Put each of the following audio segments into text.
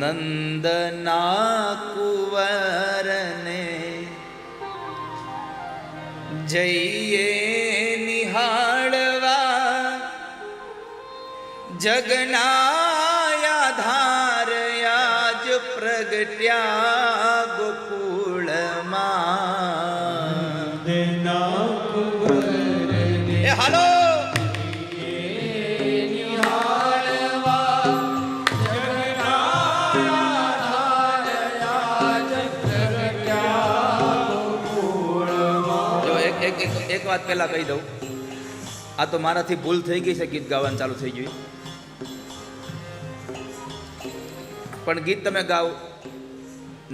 નંદના કુંવરને જઈએ નિહાળવા, જગના આધાર આજ પ્રગટ્યા ગોકુળમાં. એ હાલો એક વાત પહેલા કહી દઉં, આ તો મારાથી ભૂલ થઈ ગઈ છે, ગીત ગાવાનું ચાલુ થઈ ગયું. પણ ગીત તમે ગાઓ,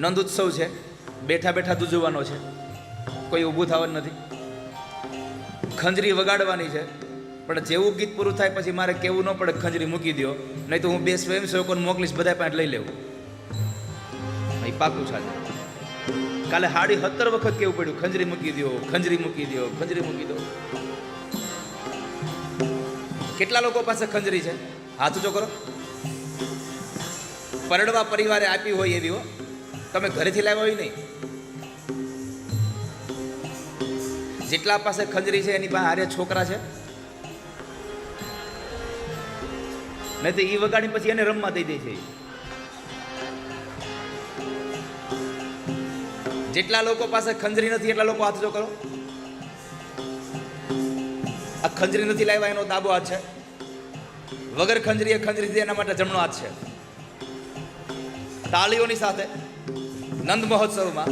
નંદ ઉત્સવ છે, બેઠા બેઠા દુજવાનો છે, કોઈ ઊભું થવાનું નથી. ખંજરી વગાડવાની છે, પણ જેવું ગીત પૂરું થાય પછી મારે કેવું ન પડે ખંજરી મૂકી દો, નહીં તો હું 2 સ્વયંસેવકોને મોકલીશ, બધા પાસે લઈ લેવું. એ પાકું છે. કાલે 17 વખત કેવું પડ્યું, ખંજરી મૂકી દો, ખંજરી મૂકી દો, ખંજરી મૂકી દો. કેટલા લોકો પાસે ખંજરી છે? હાથ ઊંચો કરો. પરડવા પરિવારે આપી હોય એવી હો, તમે ઘરેથી લાવ્યા હોય નહીં. જેટલા પાસે ખંજરી છે એની પાસે હારે છોકરા છે, નહીં તો ઈ વગાડી પછી એને રમવા દઈ દે છે. જેટલા લોકો પાસે ખંજરી નથી એટલા લોકો હાથ જો કરો. આ ખંજરી નથી લાવ્યા એનો ડાબો હાથ છે, વગર ખંજરી ખંજરી એના માટે જમણો હાથ છે. તાળીઓની સાથે નંદ મહોત્સવમાં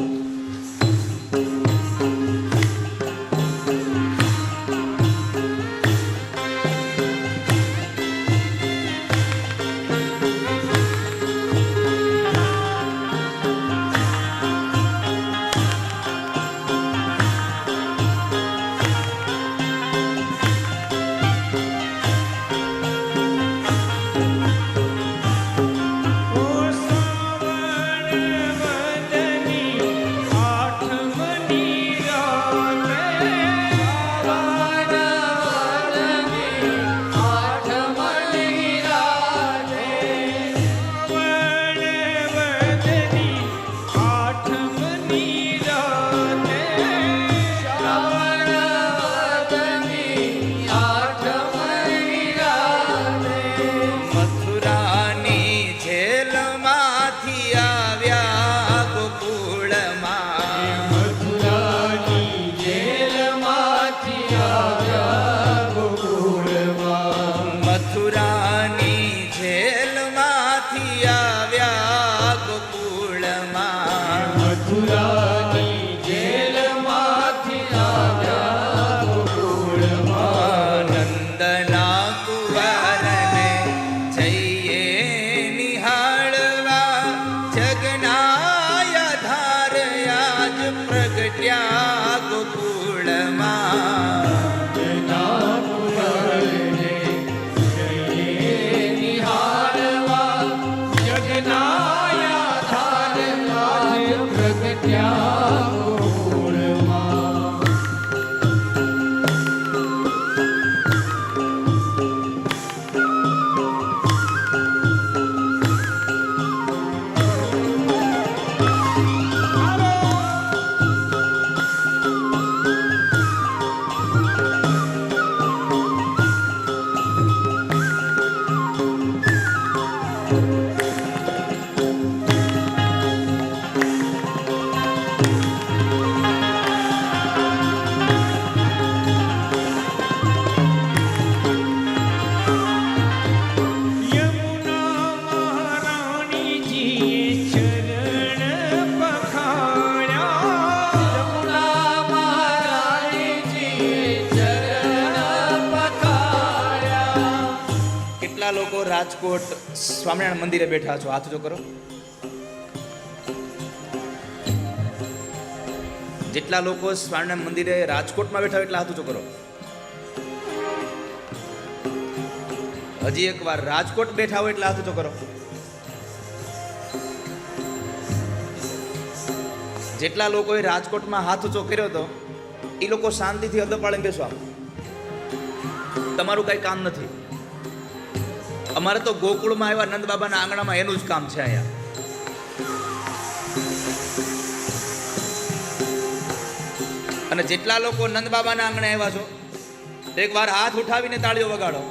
લોકો રાજકોટ સ્વામિનારાયણ મંદિરે બેઠા છો, હાથ જો કરો. જેટલા લોકો સ્વામિનારાયણ મંદિરે રાજકોટમાં બેઠા હોય એટલા હાથ જો કરો. હજી એક વાર રાજકોટ બેઠા હોય એટલા હાથ જો કરો. જેટલા લોકોએ રાજકોટમાં હાથ ઊંચો કર્યો હતો એ લોકો શાંતિથી અદપાળે બેસવા. તમારું કઈ કામ નથી. અમારે તો ગોકુળમાં આવ્યા નંદ બાબાના આંગણામાં એનું જ કામ છે. અહીંયા અને જેટલા લોકો નંદ બાબાના આંગણે આવ્યા છો એકવાર હાથ ઉઠાવીને તાળીઓ વગાડો.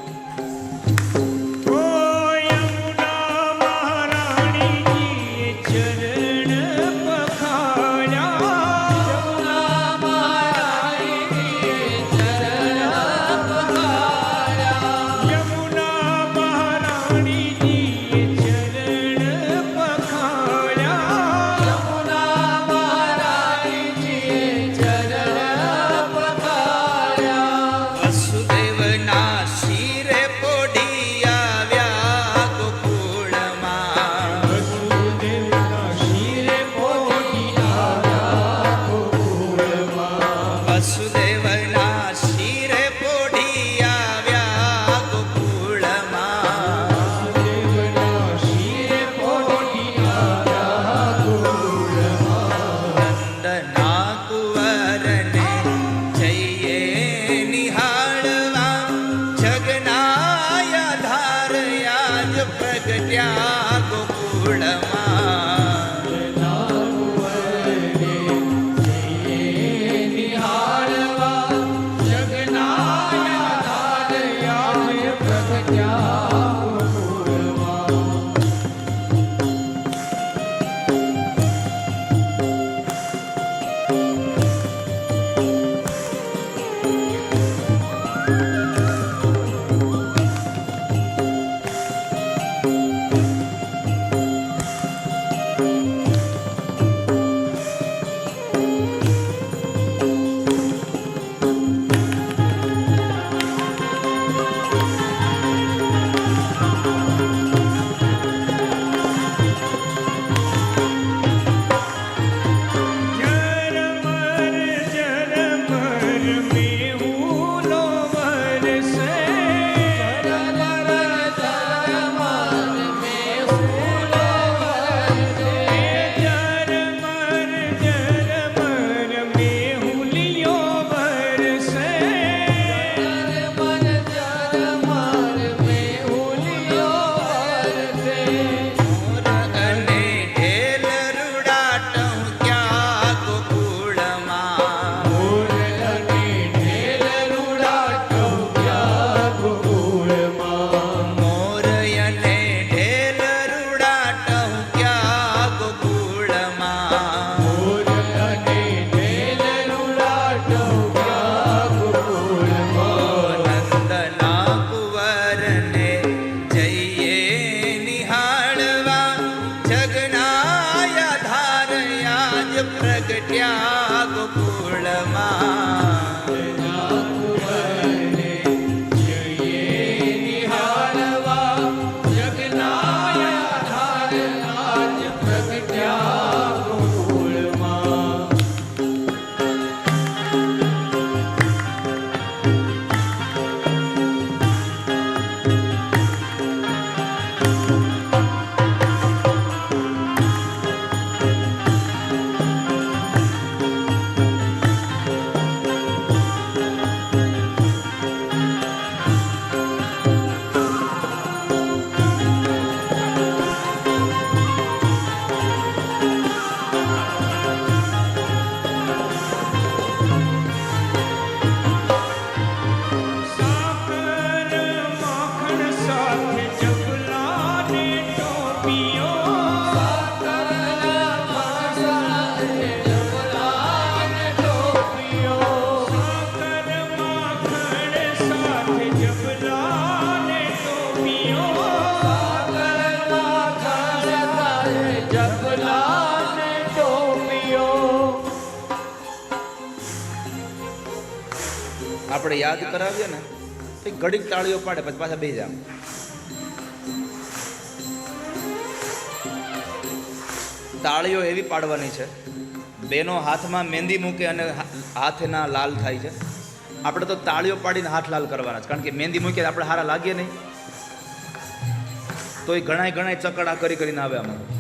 આપણે યાદ કરાવીએ ને તો ઘડીક તાળીઓ પાડે પછી પાછા બેસી જાવ. તાળીઓ એવી પાડવાની છે બેનો હાથમાં મહેંદી મૂકે અને હાથ એના લાલ થાય છે. આપણે તો તાળીઓ પાડીને હાથ લાલ કરવાના છે, કારણ કે મહેંદી મૂકીએ આપણે હારા લાગીએ નહીં. તો એ ઘણા ચકડા કરીને આવે આમાં.